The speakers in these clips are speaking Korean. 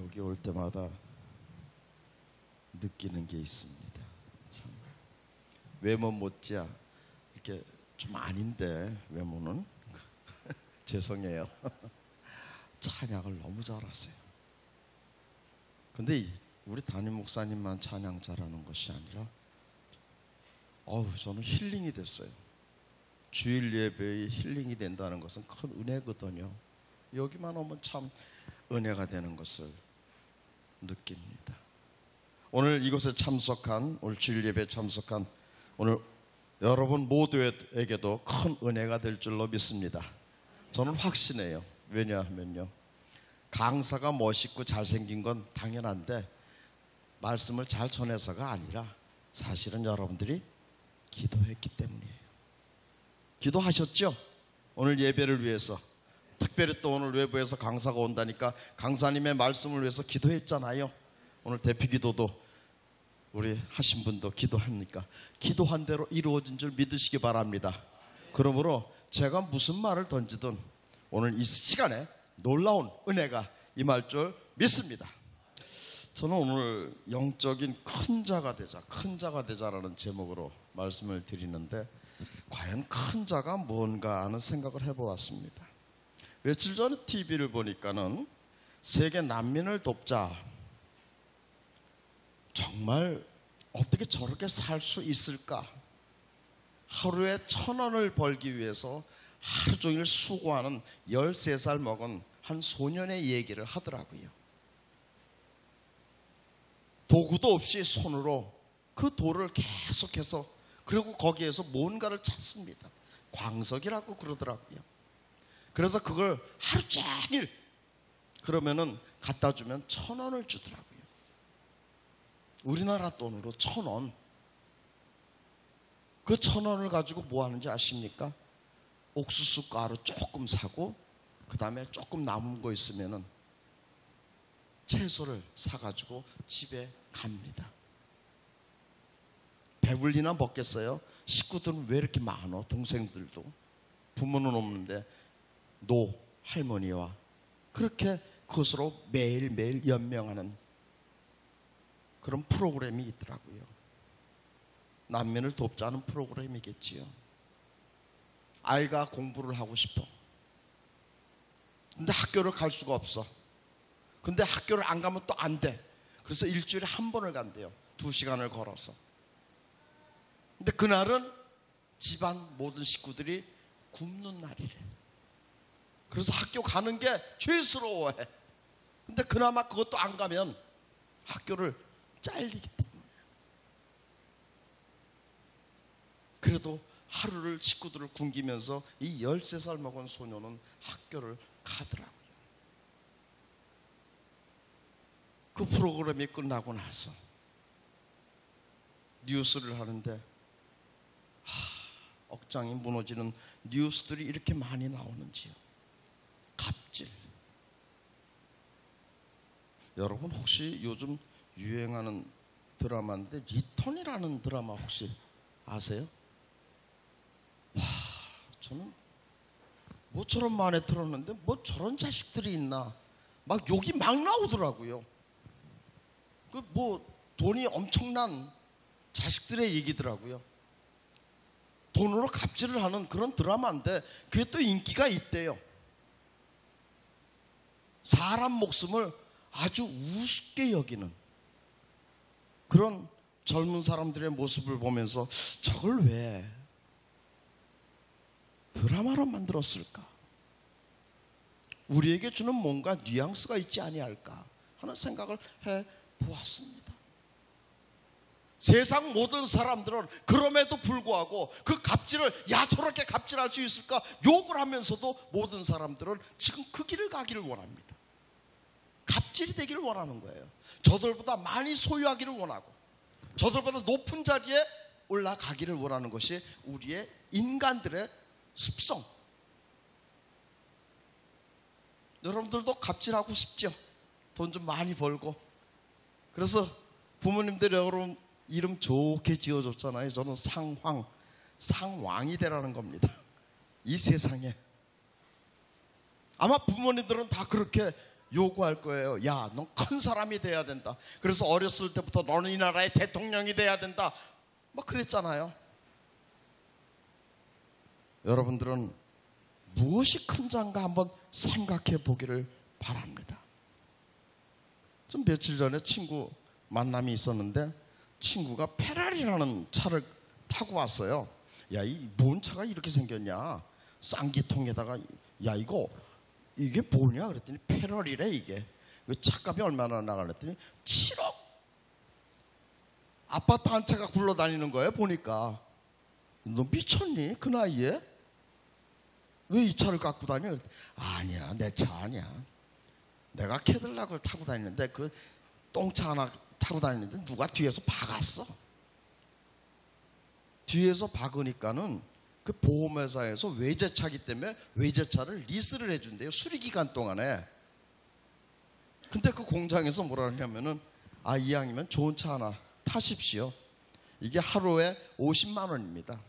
여기 올 때마다 느끼는 게 있습니다. 참 외모 못지야 이렇게 좀 아닌데 외모는 죄송해요. 찬양을 너무 잘하세요. 근데 우리 담임 목사님만 찬양 잘하는 것이 아니라 저는 힐링이 됐어요. 주일 예배에 힐링이 된다는 것은 큰 은혜거든요. 여기만 오면 참 은혜가 되는 것을 느낍니다. 오늘 이곳에 참석한, 오늘 주일 예배에 참석한 오늘 여러분 모두에게도 큰 은혜가 될 줄로 믿습니다. 저는 확신해요. 왜냐하면요, 강사가 멋있고 잘생긴 건 당연한데 말씀을 잘 전해서가 아니라 사실은 여러분들이 기도했기 때문이에요. 기도하셨죠? 오늘 예배를 위해서. 특별히 또 오늘 외부에서 강사가 온다니까 강사님의 말씀을 위해서 기도했잖아요. 오늘 대피기도도 우리 하신 분도 기도하니까 기도한 대로 이루어진 줄 믿으시기 바랍니다. 그러므로 제가 무슨 말을 던지든 오늘 이 시간에 놀라운 은혜가 임할 줄 믿습니다. 저는 오늘 영적인 큰 자가 되자라는 제목으로 말씀을 드리는데 과연 큰 자가 뭔가 하는 생각을 해보았습니다. 며칠 전에 TV를 보니까는 세계 난민을 돕자, 정말 어떻게 저렇게 살 수 있을까? 하루에 1,000원을 벌기 위해서 하루 종일 수고하는 13살 먹은 한 소년의 얘기를 하더라고요. 도구도 없이 손으로 그 돌을 계속해서, 그리고 거기에서 뭔가를 찾습니다. 광석이라고 그러더라고요. 그래서 그걸 하루 종일 그러면은 갖다 주면 1,000원을 주더라고요. 우리나라 돈으로 1,000원. 그 1,000원을 가지고 뭐 하는지 아십니까? 옥수수 가루 조금 사고 그 다음에 조금 남은 거 있으면은 채소를 사가지고 집에 갑니다. 배불리나 먹겠어요? 식구들은 왜 이렇게 많어? 동생들도 부모는 없는데 할머니와 그렇게 그것으로 매일매일 연명하는 그런 프로그램이 있더라고요. 난민을 돕자는 프로그램이겠지요. 아이가 공부를 하고 싶어. 근데 학교를 갈 수가 없어. 근데 학교를 안 가면 또 안 돼. 그래서 일주일에 한 번을 간대요. 2시간을 걸어서. 근데 그날은 집안 모든 식구들이 굶는 날이래. 그래서 학교 가는 게 죄스러워해. 근데 그나마 그것도 안 가면 학교를 잘리기 때문에. 그래도 하루를 식구들을 굶기면서 이 13살 먹은 소녀는 학교를 가더라고요. 그 프로그램이 끝나고 나서 뉴스를 하는데 억장이 무너지는 뉴스들이 이렇게 많이 나오는지요. 갑질. 여러분 혹시 요즘 유행하는 드라마인데 리턴이라는 드라마 혹시 아세요? 저는 뭐처럼 마음에 들었는데 뭐 저런 자식들이 있나 막 욕이 막 나오더라고요. 그 뭐 돈이 엄청난 자식들의 얘기더라고요. 돈으로 갑질을 하는 그런 드라마인데 그게 또 인기가 있대요. 사람 목숨을 아주 우습게 여기는 그런 젊은 사람들의 모습을 보면서 저걸 왜 드라마로 만들었을까? 우리에게 주는 뭔가 뉘앙스가 있지 아니할까 하는 생각을 해보았습니다. 세상 모든 사람들은 그럼에도 불구하고 그 갑질을 저렇게 갑질할 수 있을까 욕을 하면서도 모든 사람들은 지금 그 길을 가기를 원합니다. 갑질이 되기를 원하는 거예요. 저들보다 많이 소유하기를 원하고 저들보다 높은 자리에 올라가기를 원하는 것이 우리의 인간들의 습성. 여러분들도 갑질하고 싶죠? 돈 좀 많이 벌고. 그래서 부모님들이 여러분 이름 좋게 지어줬잖아요. 저는 상왕이 되라는 겁니다. 이 세상에. 아마 부모님들은 다 그렇게 요구할 거예요. 야, 넌 큰 사람이 돼야 된다. 그래서 어렸을 때부터 너는 이 나라의 대통령이 돼야 된다. 막 그랬잖아요. 여러분들은 무엇이 큰 자인가 한번 생각해 보기를 바랍니다. 좀 며칠 전에 친구 만남이 있었는데 친구가 페라리라는 차를 타고 왔어요. 야, 이 뭔 차가 이렇게 생겼냐? 쌍기통에다가 야, 이게 뭐냐? 그랬더니 페라리래 이게. 차값이 얼마나 나가 그랬더니 7억. 아파트 한 채가 굴러다니는 거예요. 보니까. 너 미쳤니? 그 나이에? 왜 이 차를 갖고 다녀? 그랬더니, 아니야, 내 차 아니야. 내가 캐딜락을 타고 다니는데 그 똥차 하나 타고 다니는데 누가 뒤에서 박았어. 뒤에서 박으니까는 그 보험회사에서 외제차기 때문에 외제차를 리스를 해준대요. 수리기간 동안에. 근데 그 공장에서 뭐라 하냐면은 이왕이면 좋은 차 하나 타십시오. 이게 하루에 50만 원입니다.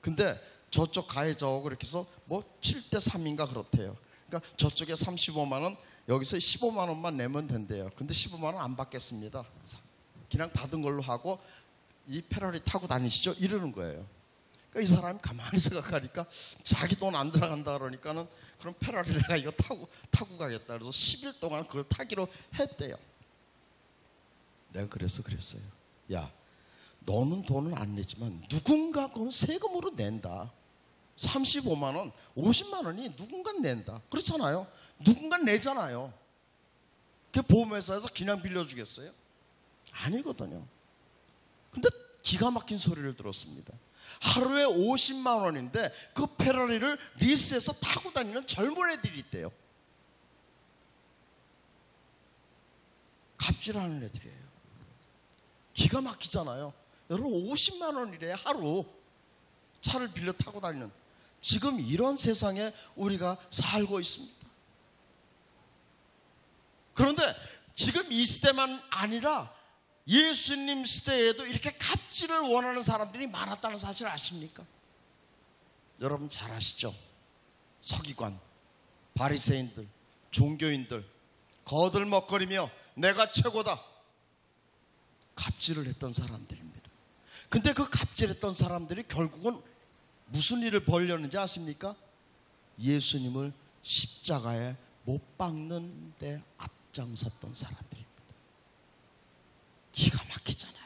근데 저쪽 가해자하고 그렇게 해서 뭐 7대 3인가 그렇대요. 그러니까 저쪽에 35만 원, 여기서 15만 원만 내면 된대요. 근데 15만 원 안 받겠습니다. 그냥 받은 걸로 하고 이 페라리 타고 다니시죠? 이러는 거예요. 그러니까 이 사람이 가만히 생각하니까 자기 돈 안 들어간다 그러니까는 그럼 페라리 내가 이거 타고 가겠다. 그래서 10일 동안 그걸 타기로 했대요. 내가 그랬어요. 야, 너는 돈을 안 내지만 누군가 그건 세금으로 낸다. 35만 원, 50만 원이 누군가 낸다. 그렇잖아요. 누군가 내잖아요. 그 보험회사에서 그냥 빌려주겠어요? 아니거든요. 근데 기가 막힌 소리를 들었습니다. 하루에 50만 원인데 그 페라리를 리스해서 타고 다니는 젊은 애들이 있대요. 갑질하는 애들이에요. 기가 막히잖아요. 여러분 50만 원이래 하루 차를 빌려 타고 다니는. 지금 이런 세상에 우리가 살고 있습니다. 그런데 지금 이 시대만 아니라 예수님 시대에도 이렇게 갑질을 원하는 사람들이 많았다는 사실 아십니까? 여러분 잘 아시죠? 서기관, 바리새인들, 종교인들 거들먹거리며 내가 최고다 갑질을 했던 사람들입니다. 근데 그 갑질했던 사람들이 결국은 무슨 일을 벌였는지 아십니까? 예수님을 십자가에 못 박는 데 앞장섰던 사람들입니다. 기가 막히잖아요.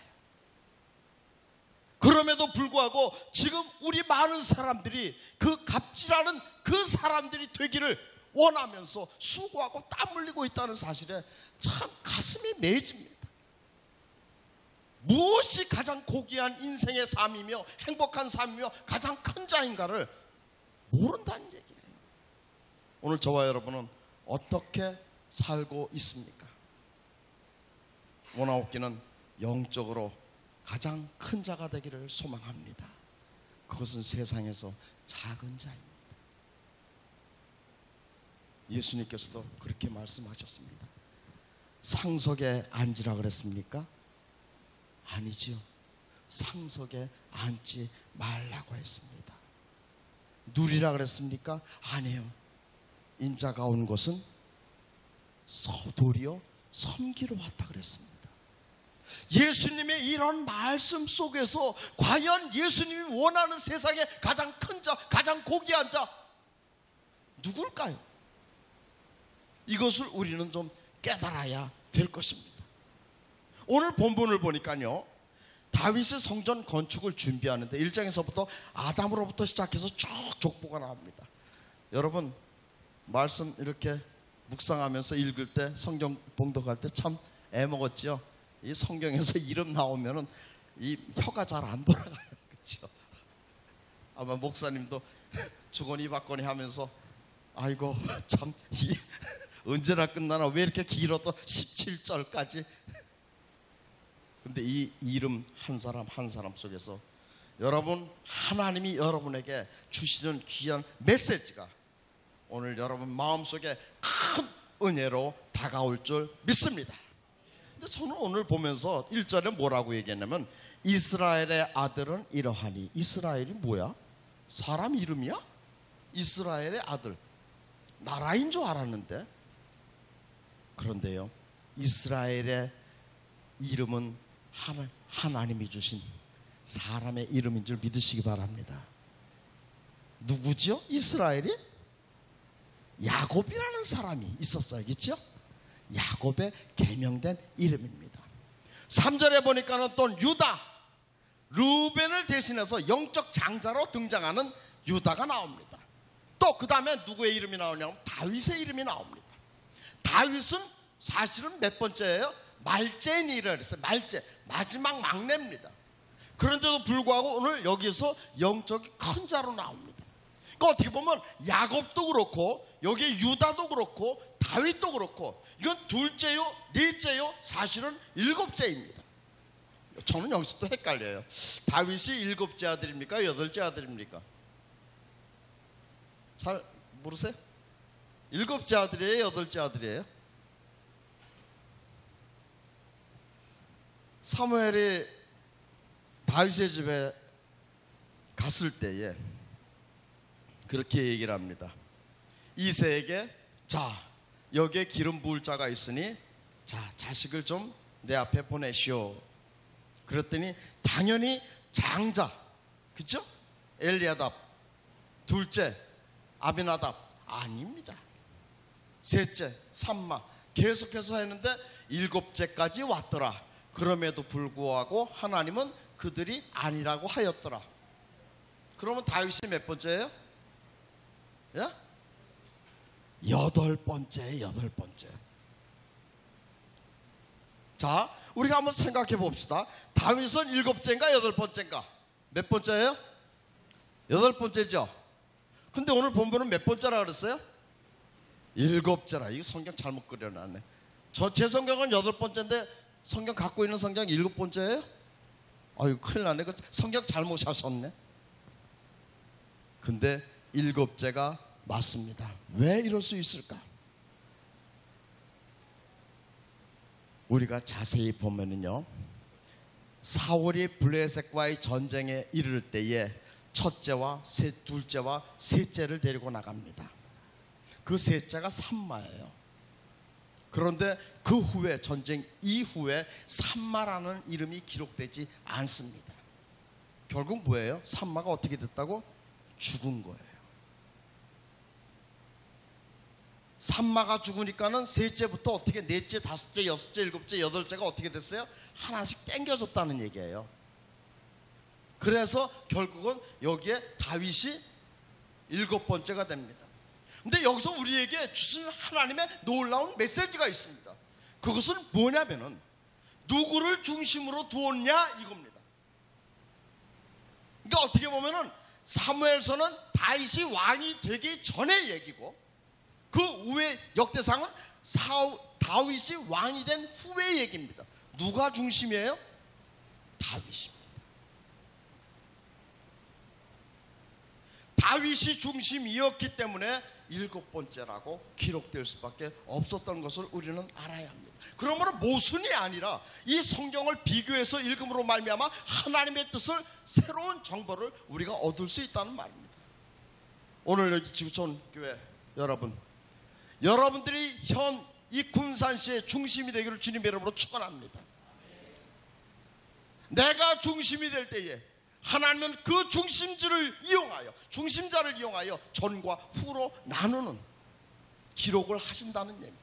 그럼에도 불구하고 지금 우리 많은 사람들이 그 갑질하는 그 사람들이 되기를 원하면서 수고하고 땀 흘리고 있다는 사실에 참 가슴이 맺집니다. 무엇이 가장 고귀한 인생의 삶이며 행복한 삶이며 가장 큰 자인가를 모른다는 얘기예요. 오늘 저와 여러분은 어떻게 살고 있습니까? 원하옵기는 영적으로 가장 큰 자가 되기를 소망합니다. 그것은 세상에서 작은 자입니다. 예수님께서도 그렇게 말씀하셨습니다. 상석에 앉으라 그랬습니까? 아니지요. 상석에 앉지 말라고 했습니다. 누리라 그랬습니까? 아니에요. 인자가 온 것은 도리어 섬기러 왔다 그랬습니다. 예수님의 이런 말씀 속에서 과연 예수님이 원하는 세상에 가장 큰 자, 가장 고귀한 자 누굴까요? 이것을 우리는 좀 깨달아야 될 것입니다. 오늘 본문을 보니까요, 다윗의 성전 건축을 준비하는데 1장에서부터 아담으로부터 시작해서 쭉 족보가 나옵니다. 여러분 말씀 이렇게 묵상하면서 읽을 때, 성경 봉독할 때 참 애먹었지요. 이 성경에서 이름 나오면은 이 혀가 잘 안 돌아가요. 그렇죠? 아마 목사님도 주거니 받거니 하면서 아이고 참 언제나 끝나나 왜 이렇게 길어도 17절까지. 근데 이 이름 한 사람 한 사람 속에서 여러분 하나님이 여러분에게 주시는 귀한 메시지가 오늘 여러분 마음속에 큰 은혜로 다가올 줄 믿습니다. 근데 저는 오늘 보면서 1절에 뭐라고 얘기했냐면 이스라엘의 아들은 이러하니. 이스라엘이 뭐야? 사람 이름이야? 이스라엘의 아들. 나라인 줄 알았는데 그런데요, 이스라엘의 이름은 하나님이 주신 사람의 이름인 줄 믿으시기 바랍니다. 누구죠? 이스라엘이? 야곱이라는 사람이 있었어요. 그렇죠? 야곱의 계명된 이름입니다. 3절에 보니까는 또 유다, 르우벤을 대신해서 영적 장자로 등장하는 유다가 나옵니다. 또 그 다음에 누구의 이름이 나오냐면 다윗의 이름이 나옵니다. 다윗은 사실은 몇 번째예요? 말제니를 했어요. 말제, 마지막 막내입니다. 그런데도 불구하고 오늘 여기서 영적이 큰 자로 나옵니다. 그러니까 어떻게 보면 야곱도 그렇고 여기 유다도 그렇고 다윗도 그렇고 이건 둘째요, 넷째요, 사실은 일곱째입니다. 저는 여기서 또 헷갈려요. 다윗이 일곱째 아들입니까? 여덟째 아들입니까? 잘 모르세요? 일곱째 아들이에요? 여덟째 아들이에요? 사무엘이 다윗의 집에 갔을 때에 그렇게 얘기를 합니다. 이새에게 자, 여기에 기름 부을 자가 있으니 자, 자식을 좀 내 앞에 보내시오. 그랬더니 당연히 장자, 그렇죠? 엘리야답, 둘째 아비나답 아닙니다. 셋째 삼마, 계속해서 했는데 일곱째까지 왔더라. 그럼에도 불구하고 하나님은 그들이 아니라고 하였더라. 그러면 다윗이 몇 번째예요? 예? 여덟 번째. 자, 우리가 한번 생각해 봅시다. 다윗은 일곱째인가 여덟 번째인가? 몇 번째예요? 여덟 번째죠. 근데 오늘 본문은 몇 번째라 그랬어요? 일곱째라. 이거 성경 잘못 그려놨네. 제 성경은 여덟 번째인데 성경 갖고 있는 성경 일곱 번째예요? 아유, 큰일 나네. 성경 잘못 사셨네. 근데 일곱째가 맞습니다. 왜 이럴 수 있을까? 우리가 자세히 보면은요, 사울이 블레셋과의 전쟁에 이를 때에 첫째와 둘째와 셋째를 데리고 나갑니다. 그 셋째가 삼마예요. 그런데 그 후에, 전쟁 이후에 삼마라는 이름이 기록되지 않습니다. 결국 뭐예요? 삼마가 어떻게 됐다고? 죽은 거예요. 삼마가 죽으니까는 셋째부터 어떻게 넷째, 다섯째, 여섯째, 일곱째, 여덟째가 어떻게 됐어요? 하나씩 땡겨졌다는 얘기예요. 그래서 결국은 여기에 다윗이 일곱 번째가 됩니다. 근데 여기서 우리에게 주신 하나님의 놀라운 메시지가 있습니다. 그것은 뭐냐면은 누구를 중심으로 두었냐 이겁니다. 그러니까 어떻게 보면은 사무엘서는 다윗이 왕이 되기 전의 얘기고 그 후의 역대상은 다윗이 왕이 된 후의 얘기입니다. 누가 중심이에요? 다윗입니다. 다윗이 중심이었기 때문에 일곱 번째라고 기록될 수밖에 없었던 것을 우리는 알아야 합니다. 그러므로 모순이 아니라 이 성경을 비교해서 읽음으로 말미암아 하나님의 뜻을, 새로운 정보를 우리가 얻을 수 있다는 말입니다. 오늘 여기 지구촌 교회 여러분들이 현 이 군산시의 중심이 되기를 주님의 이름으로 축원합니다. 내가 중심이 될 때에 하나님은 그 중심자를 이용하여 전과 후로 나누는 기록을 하신다는 얘기입니다.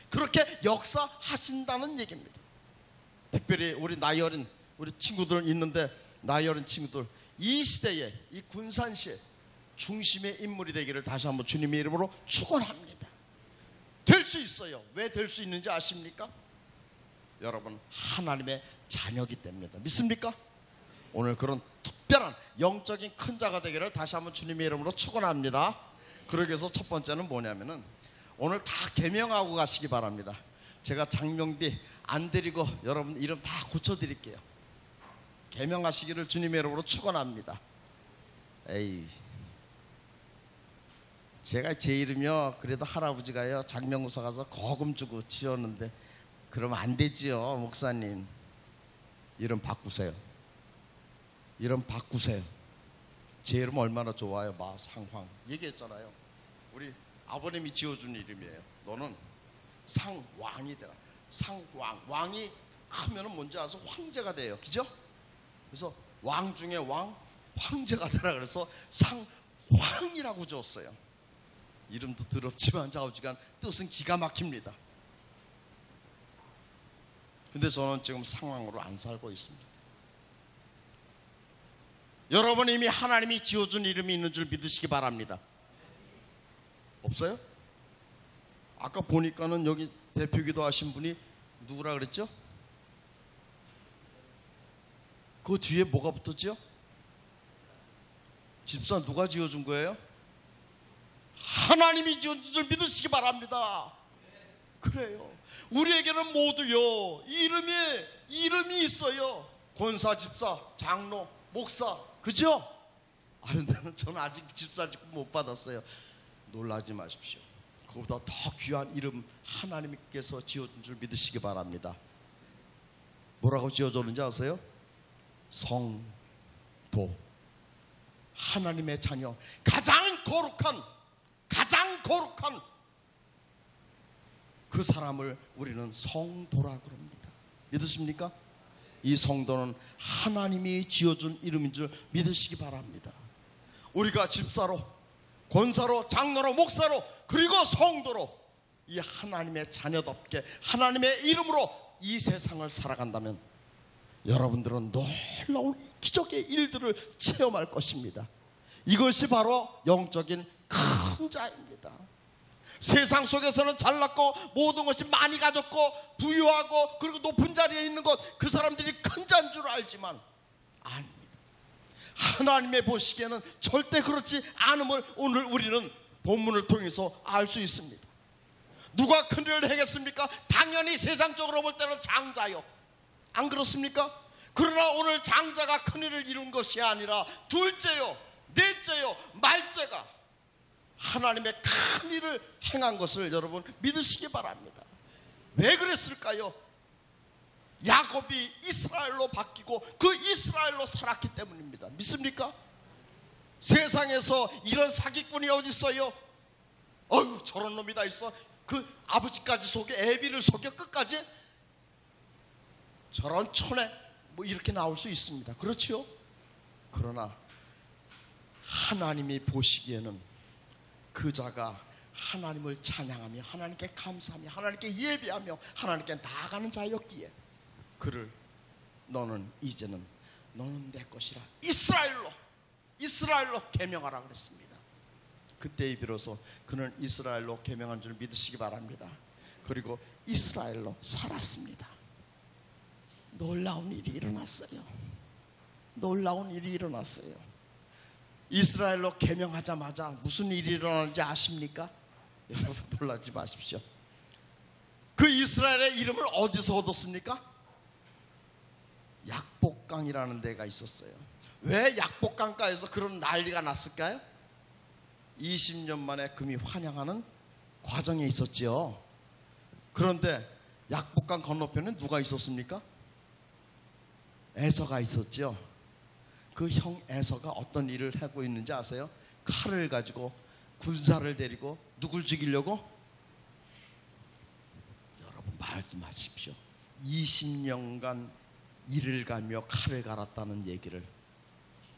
그렇게 역사하신다는 얘기입니다. 특별히 우리 나이 어린 우리 친구들 있는데, 나이 어린 친구들, 이 시대에 이 군산시의 중심의 인물이 되기를 다시 한번 주님의 이름으로 축원합니다. 될 수 있어요. 왜 될 수 있는지 아십니까? 여러분, 하나님의 자녀이기 때문입니다. 믿습니까? 오늘 그런 특별한 영적인 큰 자가 되기를 다시 한번 주님의 이름으로 축원합니다. 그러기 위해서 첫 번째는 뭐냐면은 오늘 다 개명하고 가시기 바랍니다. 제가 장명비 안 드리고 여러분 이름 다 고쳐드릴게요. 개명하시기를 주님의 이름으로 축원합니다. 에이, 제가 제 이름이요, 그래도 할아버지가요 장명구사 가서 거금 주고 지었는데 그러면 안 되지요. 목사님, 이름 바꾸세요. 이름 바꾸세요. 제 이름 얼마나 좋아요. 마상황 얘기했잖아요. 우리 아버님이 지어준 이름이에요. 너는 상왕이 되라. 상왕. 왕이 크면은 뭔지 아서 황제가 돼요. 그죠? 그래서 왕 중에 왕, 황제가 되라 그래서 상왕이라고 줬어요. 이름도 더럽지만 좌우지간 뜻은 기가 막힙니다. 근데 저는 지금 상황으로 안 살고 있습니다. 여러분 이미 하나님이 지어준 이름이 있는 줄 믿으시기 바랍니다. 없어요? 아까 보니까는 여기 대표기도 하신 분이 누구라 그랬죠? 그 뒤에 뭐가 붙었죠? 집사 누가 지어준 거예요? 하나님이 지어준 줄 믿으시기 바랍니다. 그래요. 우리에게는 모두요 이름이 있어요. 권사, 집사, 장로, 목사, 그죠? 저는 아직 집사 직분 못 받았어요. 놀라지 마십시오. 그보다 더 귀한 이름 하나님께서 지어준 줄 믿으시기 바랍니다. 뭐라고 지어줬는지 아세요? 성도, 하나님의 자녀, 가장 거룩한 그 사람을 우리는 성도라고 합니다. 믿으십니까? 이 성도는 하나님이 지어준 이름인 줄 믿으시기 바랍니다. 우리가 집사로, 권사로, 장로로, 목사로, 그리고 성도로 이 하나님의 자녀답게 하나님의 이름으로 이 세상을 살아간다면 여러분들은 놀라운 기적의 일들을 체험할 것입니다. 이것이 바로 영적인 큰 자입니다. 세상 속에서는 잘났고 모든 것이 많이 가졌고 부유하고 그리고 높은 자리에 있는 것, 그 사람들이 큰 자인 줄 알지만 아닙니다. 하나님의 보시기에는 절대 그렇지 않음을 오늘 우리는 본문을 통해서 알 수 있습니다. 누가 큰 일을 행했습니까? 당연히 세상적으로 볼 때는 장자요. 안 그렇습니까? 그러나 오늘 장자가 큰 일을 이룬 것이 아니라 둘째요, 넷째요, 말째가 하나님의 큰 일을 행한 것을 여러분 믿으시기 바랍니다. 왜 그랬을까요? 야곱이 이스라엘로 바뀌고 그 이스라엘로 살았기 때문입니다. 믿습니까? 세상에서 이런 사기꾼이 어디 있어요? 어휴, 저런 놈이 다 있어. 그 아버지까지 속여, 애비를 속여 끝까지. 저런 촌에 뭐 이렇게 나올 수 있습니다. 그렇지요? 그러나 하나님이 보시기에는 그 자가 하나님을 찬양하며 하나님께 감사하며 하나님께 예배하며 하나님께 나아가는 자였기에 그를 너는 이제는 너는 내 것이라 이스라엘로 계명하라 그랬습니다. 그때에 비로소 그는 이스라엘로 계명한 줄 믿으시기 바랍니다. 그리고 이스라엘로 살았습니다. 놀라운 일이 일어났어요. 놀라운 일이 일어났어요. 이스라엘로 계명하자마자 무슨 일이 일어나는지 아십니까? 여러분 놀라지 마십시오. 그 이스라엘의 이름을 어디서 얻었습니까? 약복강이라는 데가 있었어요. 왜 약복강가에서 그런 난리가 났을까요? 20년 만에 금이 환영하는 과정에 있었지요. 그런데 약복강 건너편에 누가 있었습니까? 에서가 있었죠. 그 형 에서가 어떤 일을 하고 있는지 아세요? 칼을 가지고 군사를 데리고 누굴 죽이려고? 여러분 말지 마십시오. 20년간 이를 갈며 칼을 갈았다는 얘기를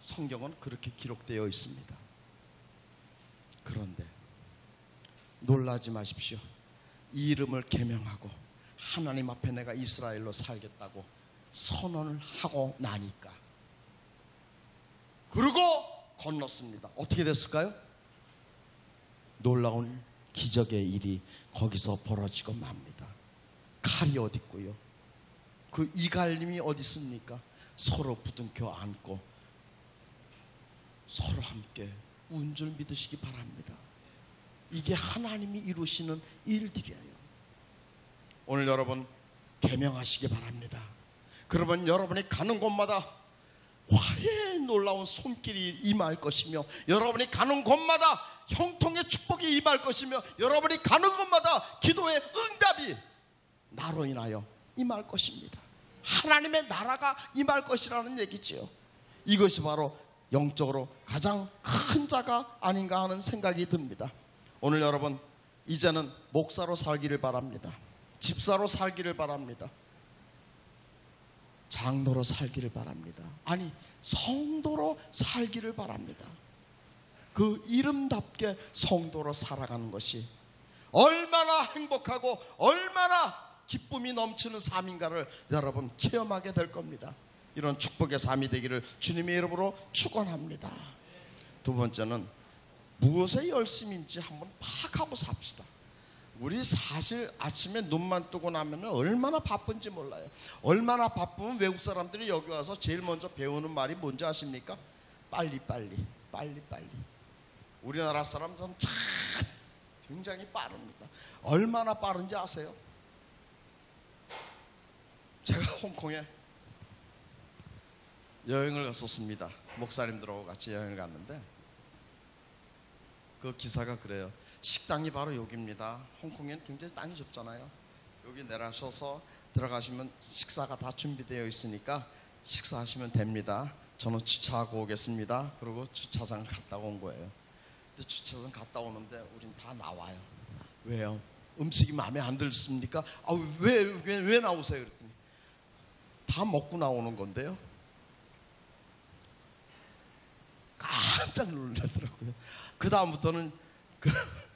성경은 그렇게 기록되어 있습니다. 그런데 놀라지 마십시오. 이 이름을 계명하고 하나님 앞에 내가 이스라엘로 살겠다고 선언을 하고 나니까 그리고 건넜습니다. 어떻게 됐을까요? 놀라운 기적의 일이 거기서 벌어지고 맙니다. 칼이 어디 있고요? 그 이갈림이 어디 있습니까? 서로 부둥켜 안고 서로 함께 운 줄 믿으시기 바랍니다. 이게 하나님이 이루시는 일들이에요. 오늘 여러분 계명하시기 바랍니다. 그러면 여러분이 가는 곳마다 화해의 놀라운 손길이 임할 것이며 여러분이 가는 곳마다 형통의 축복이 임할 것이며 여러분이 가는 곳마다 기도의 응답이 나로 인하여 임할 것입니다. 하나님의 나라가 임할 것이라는 얘기지요. 이것이 바로 영적으로 가장 큰 자가 아닌가 하는 생각이 듭니다. 오늘 여러분 이제는 목사로 살기를 바랍니다. 집사로 살기를 바랍니다. 장로로 살기를 바랍니다. 아니, 성도로 살기를 바랍니다. 그 이름답게 성도로 살아가는 것이 얼마나 행복하고 얼마나 기쁨이 넘치는 삶인가를 여러분 체험하게 될 겁니다. 이런 축복의 삶이 되기를 주님의 이름으로 축원합니다. 두 번째는 무엇에 열심인지 한번 파악하고 삽시다. 우리 사실 아침에 눈만 뜨고 나면 얼마나 바쁜지 몰라요. 얼마나 바쁘면 외국 사람들이 여기 와서 제일 먼저 배우는 말이 뭔지 아십니까? 빨리빨리, 빨리빨리. 우리나라 사람들은 참 굉장히 빠릅니다. 얼마나 빠른지 아세요? 제가 홍콩에 여행을 갔었습니다. 목사님들하고 같이 여행을 갔는데 그 기사가 그래요. 식당이 바로 여기입니다. 홍콩에는 굉장히 땅이 좁잖아요. 여기 내려셔서 들어가시면 식사가 다 준비되어 있으니까 식사하시면 됩니다. 저는 주차하고 오겠습니다. 그리고 주차장 갔다 온 거예요. 근데 주차장 갔다 오는데 우린 다 나와요. 왜요? 음식이 마음에 안 들습니까? 왜 나오세요? 그랬더니 다 먹고 나오는 건데요. 깜짝 놀라더라고요. 그 다음부터는 그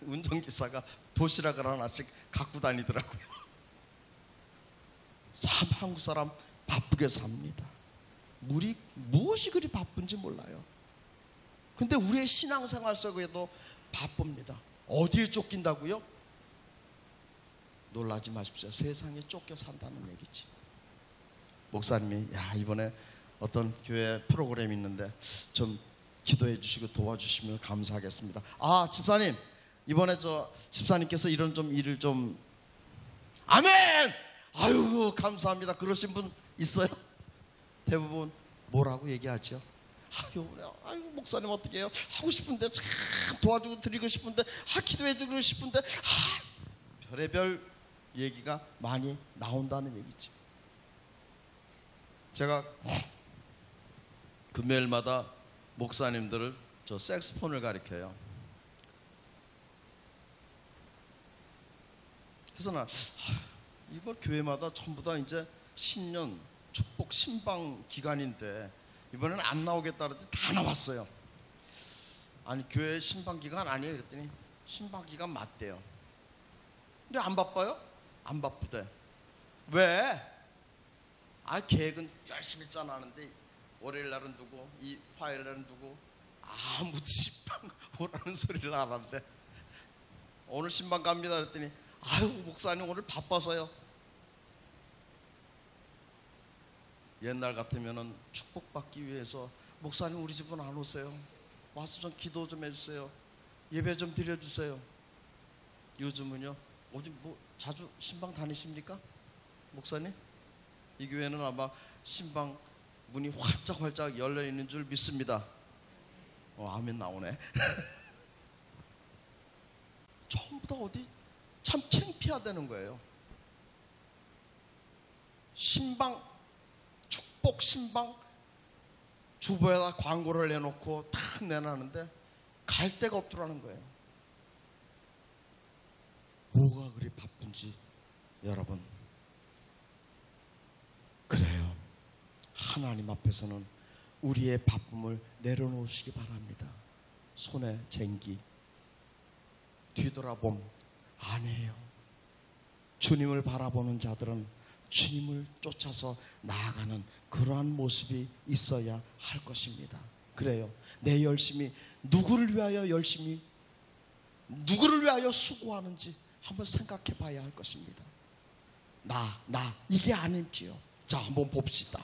운전기사가 도시락을 하나씩 갖고 다니더라고요. 참 한국 사람 바쁘게 삽니다. 무엇이 그리 바쁜지 몰라요. 근데 우리의 신앙생활 속에도 바쁩니다. 어디에 쫓긴다고요? 놀라지 마십시오. 세상에 쫓겨 산다는 얘기지. 목사님이 이번에 어떤 교회 프로그램이 있는데 좀 기도해 주시고 도와주시면 감사하겠습니다. 집사님, 이번에 집사님께서 이런 일을 좀 아멘! 아유 감사합니다. 그러신 분 있어요? 대부분 뭐라고 얘기하죠? 아유 목사님 어떻게 해요? 하고 싶은데 참 도와주고 드리고 싶은데 기도해 드리고 싶은데 별의별 얘기가 많이 나온다는 얘기죠. 제가 금요일마다 목사님들을 색스폰을 가르쳐요. 그래서 이번 교회마다 전부 다 이제 신년 축복 신방 기간인데 이번에는 안 나오겠다 그랬더니 다 나왔어요. 아니 교회 신방 기간 아니에요? 그랬더니 신방 기간 맞대요. 근데 안 바빠요? 안 바쁘대. 왜? 계획은 열심히 짜놨는데 월요일 날은 누구, 화요일 날은 누구, 아무 신방 오라는 소리를 안 한대. 오늘 신방 갑니다 그랬더니 목사님 오늘 바빠서요. 옛날 같으면은 축복받기 위해서 목사님 우리 집은 안 오세요? 와서 좀 기도 좀 해주세요. 예배 좀 드려주세요. 요즘은요 어디 자주 신방 다니십니까? 목사님? 이 교회는 아마 신방 문이 활짝활짝 열려있는 줄 믿습니다. 아멘 나오네. 전부 다 어디 참 창피하다는 거예요. 신방 축복 신방 주보에다 광고를 내놓고 탁 내놨는데 갈 데가 없더라는 거예요. 뭐가 그리 바쁜지 여러분 그래요. 하나님 앞에서는 우리의 바쁨을 내려놓으시기 바랍니다. 손에 쟁기 뒤돌아봄 아니에요. 주님을 바라보는 자들은 주님을 쫓아서 나아가는 그러한 모습이 있어야 할 것입니다. 그래요. 내 열심이 누구를 위하여 수고하는지 한번 생각해 봐야 할 것입니다. 나 이게 아닐지요. 자, 한번 봅시다.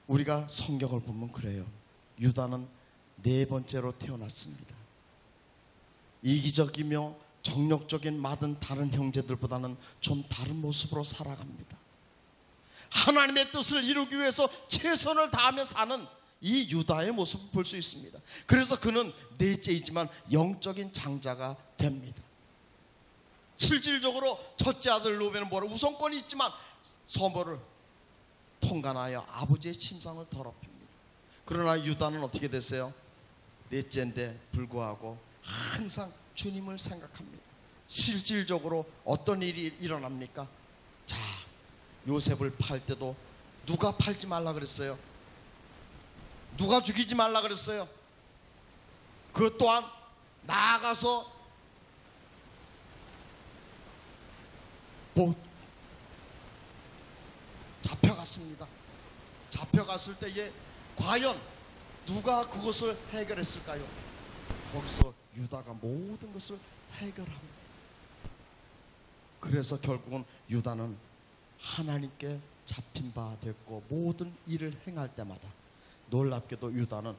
우리가 성경을 보면 그래요. 유다는 4번째로 태어났습니다. 이기적이며 정력적인 많은 다른 형제들보다는 좀 다른 모습으로 살아갑니다. 하나님의 뜻을 이루기 위해서 최선을 다하며 사는 이 유다의 모습을 볼 수 있습니다. 그래서 그는 넷째이지만 영적인 장자가 됩니다. 실질적으로 첫째 아들 루벤은 우선권이 있지만 서머를 통관하여 아버지의 침상을 더럽힙니다. 그러나 유다는 어떻게 됐어요? 넷째인데 불구하고 항상 주님을 생각합니다. 실질적으로 어떤 일이 일어납니까? 자, 요셉을 팔 때도 누가 팔지 말라 그랬어요? 누가 죽이지 말라 그랬어요? 그 또한 나아가서 잡혀갔습니다. 잡혀갔을 때에 과연 누가 그것을 해결했을까요? 거기서 유다가 모든 것을 해결합니다. 그래서 결국은 유다는 하나님께 잡힌 바 됐고 모든 일을 행할 때마다 놀랍게도 유다는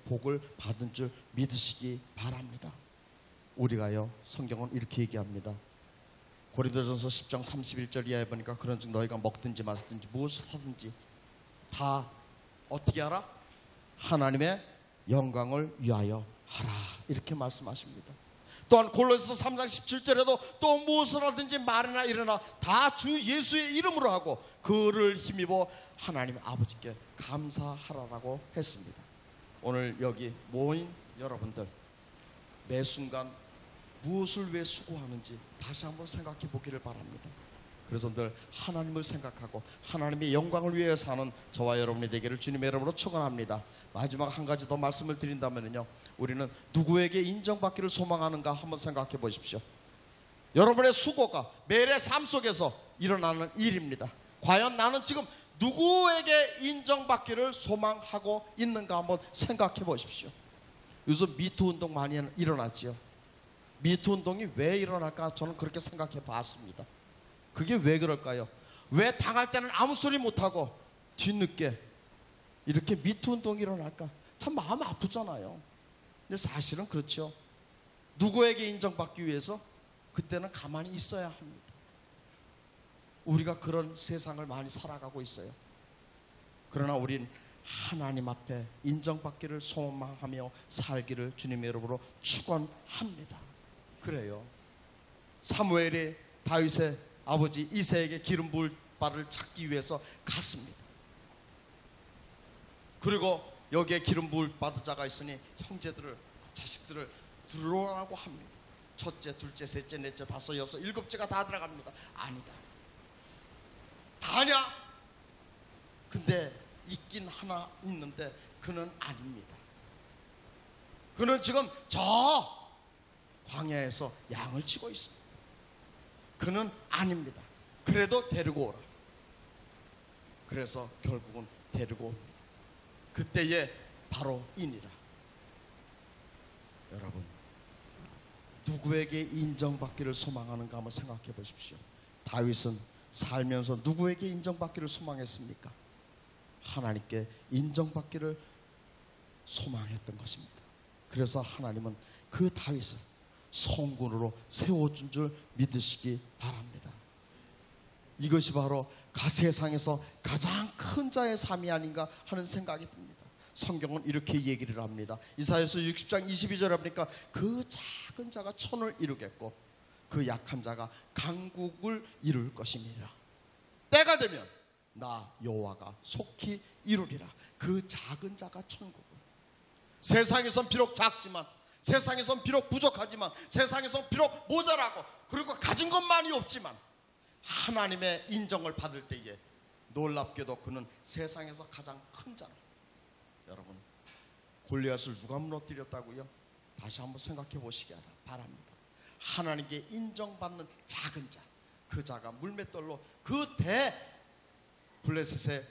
복을 받은 줄 믿으시기 바랍니다. 우리가요, 성경은 이렇게 얘기합니다. 고린도전서 10장 31절 이하에 보니까 그런즉 너희가 먹든지 마시든지 무엇을 하든지 다 어떻게 하라? 하나님의 영광을 위하여 하라, 이렇게 말씀하십니다. 또한 골로새서 3장 17절에도 또 무엇을 하든지 말이나 일어나 다 주 예수의 이름으로 하고 그를 힘입어 하나님 아버지께 감사하라라고 했습니다. 오늘 여기 모인 여러분들, 매 순간 무엇을 왜 수고하는지 다시 한번 생각해 보기를 바랍니다. 그래서 늘 하나님을 생각하고 하나님의 영광을 위해 사는 저와 여러분이 되기를 주님의 이름으로 축원합니다. 마지막 한 가지 더 말씀을 드린다면요, 우리는 누구에게 인정받기를 소망하는가 한번 생각해 보십시오. 여러분의 수고가 매일의 삶 속에서 일어나는 일입니다. 과연 나는 지금 누구에게 인정받기를 소망하고 있는가 한번 생각해 보십시오. 요즘 미투 운동 많이 일어났지요. 미투 운동이 왜 일어날까 저는 그렇게 생각해 봤습니다. 그게 왜 그럴까요? 왜 당할 때는 아무 소리 못하고 뒤늦게 이렇게 미투 운동이 일어날까? 참 마음 아프잖아요. 근데 사실은 그렇죠. 누구에게 인정받기 위해서 그때는 가만히 있어야 합니다. 우리가 그런 세상을 많이 살아가고 있어요. 그러나 우린 하나님 앞에 인정받기를 소망하며 살기를 주님의 이름으로 축원합니다. 그래요. 사무엘이 다윗의 아버지 이새에게 기름 부을 바를 찾기 위해서 갔습니다. 그리고 여기에 기름 부을 받은 자가 있으니 형제들을, 자식들을 들어오라고 합니다. 첫째, 둘째, 셋째, 넷째, 다섯, 여섯, 일곱째가 다 들어갑니다. 아니다. 다냐? 근데 있긴 하나 있는데 그는 아닙니다. 그는 지금 저 광야에서 양을 치고 있습니다. 그는 아닙니다. 그래도 데리고 오라. 그래서 결국은 데리고 옵니다. 그때에 바로 이니라. 여러분, 누구에게 인정받기를 소망하는가 한번 생각해 보십시오. 다윗은 살면서 누구에게 인정받기를 소망했습니까? 하나님께 인정받기를 소망했던 것입니다. 그래서 하나님은 그 다윗을 성군으로 세워준 줄 믿으시기 바랍니다. 이것이 바로 세상에서 가장 큰 자의 삶이 아닌가 하는 생각이 듭니다. 성경은 이렇게 얘기를 합니다. 이사야서 60장 22절에 보니까 그 작은 자가 천을 이루겠고 그 약한 자가 강국을 이룰 것이니라. 때가 되면 나 여호와가 속히 이루리라. 그 작은 자가 천국을. 세상에선 비록 작지만, 세상에선 비록 부족하지만, 세상에선 비록 모자라고 그리고 가진 것만이 없지만 하나님의 인정을 받을 때에 놀랍게도 그는 세상에서 가장 큰 자라. 여러분, 골리앗을 누가 무너뜨렸다고요? 다시 한번 생각해 보시기 바랍니다. 하나님께 인정받는 작은 자, 그 자가 물맷돌로 그 블레셋의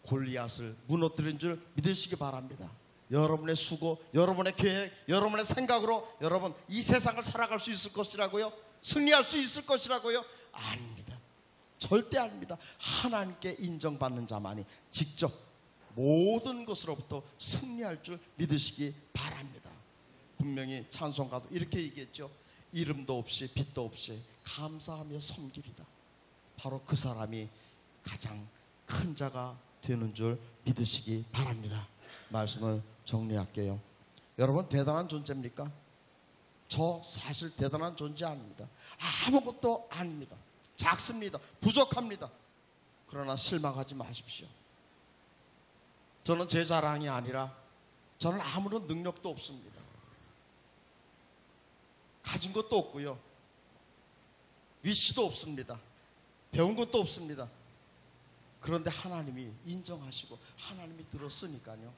골리앗을 무너뜨린 줄 믿으시기 바랍니다. 여러분의 수고, 여러분의 계획, 여러분의 생각으로 여러분 이 세상을 살아갈 수 있을 것이라고요? 승리할 수 있을 것이라고요? 아닙니다. 절대 아닙니다. 하나님께 인정받는 자만이 직접 모든 것으로부터 승리할 줄 믿으시기 바랍니다. 분명히 찬송가도 이렇게 얘기했죠. 이름도 없이 빛도 없이 감사하며 섬기리다. 바로 그 사람이 가장 큰 자가 되는 줄 믿으시기 바랍니다. 말씀을 정리할게요. 여러분, 대단한 존재입니까? 저 사실 대단한 존재 아닙니다. 아무것도 아닙니다. 작습니다. 부족합니다. 그러나 실망하지 마십시오. 저는 제 자랑이 아니라 저는 아무런 능력도 없습니다. 가진 것도 없고요. 위치도 없습니다. 배운 것도 없습니다. 그런데 하나님이 인정하시고 하나님이 들었으니까요.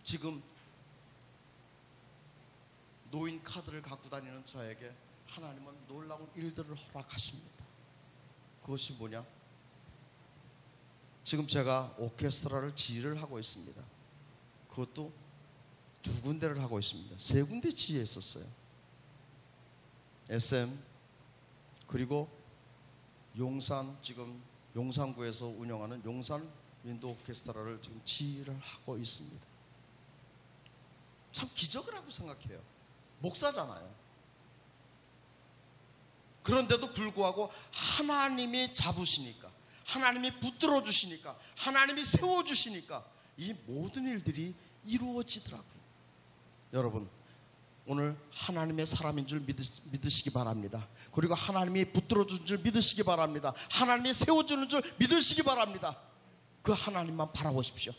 지금 노인 카드를 갖고 다니는 저에게 하나님은 놀라운 일들을 허락하십니다. 그것이 뭐냐? 지금 제가 오케스트라를 지휘를 하고 있습니다. 그것도 2군데를 하고 있습니다. 3군데 지휘했었어요. SM 그리고 용산, 지금 용산구에서 운영하는 용산 윈도 오케스트라를 지금 지휘를 하고 있습니다. 참 기적이라고 생각해요. 목사잖아요. 그런데도 불구하고 하나님이 잡으시니까, 하나님이 붙들어 주시니까, 하나님이 세워 주시니까 이 모든 일들이 이루어지더라고요. 여러분, 오늘 하나님의 사람인 줄 믿으시기 바랍니다. 그리고 하나님이 붙들어 준 줄 믿으시기 바랍니다. 하나님이 세워주는 줄 믿으시기 바랍니다. 그 하나님만 바라보십시오.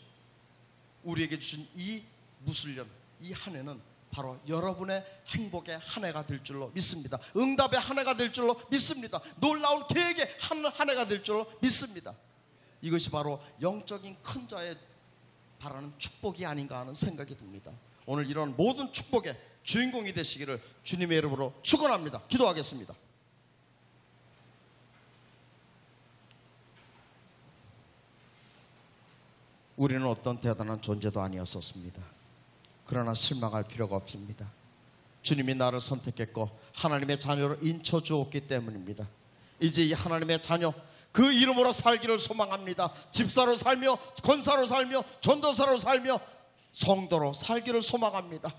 우리에게 주신 이 무술년, 이 한 해는 바로 여러분의 행복의 한 해가 될 줄로 믿습니다. 응답의 한 해가 될 줄로 믿습니다. 놀라운 계획의 한 해가 될 줄로 믿습니다. 이것이 바로 영적인 큰 자의 바라는 축복이 아닌가 하는 생각이 듭니다. 오늘 이런 모든 축복의 주인공이 되시기를 주님의 이름으로 축원합니다. 기도하겠습니다. 우리는 어떤 대단한 존재도 아니었었습니다. 그러나 실망할 필요가 없습니다. 주님이 나를 선택했고 하나님의 자녀로 인쳐 주었기 때문입니다. 이제 이 하나님의 자녀, 그 이름으로 살기를 소망합니다. 집사로 살며 권사로 살며 전도사로 살며 성도로 살기를 소망합니다.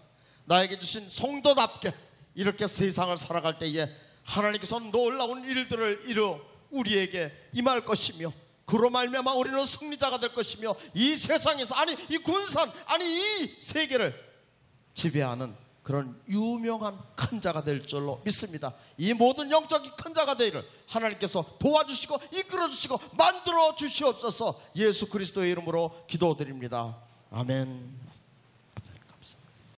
나에게 주신 성도답게 이렇게 세상을 살아갈 때에 하나님께서는 놀라운 일들을 이루어 우리에게 임할 것이며, 그로 말미암아 우리는 승리자가 될 것이며, 이 세상에서, 아니 이 군산, 아니 이 세계를 지배하는 그런 유명한 큰 자가 될 줄로 믿습니다. 이 모든 영적인 큰 자가 되기를 하나님께서 도와주시고 이끌어 주시고 만들어 주시옵소서. 예수 그리스도의 이름으로 기도드립니다. 아멘.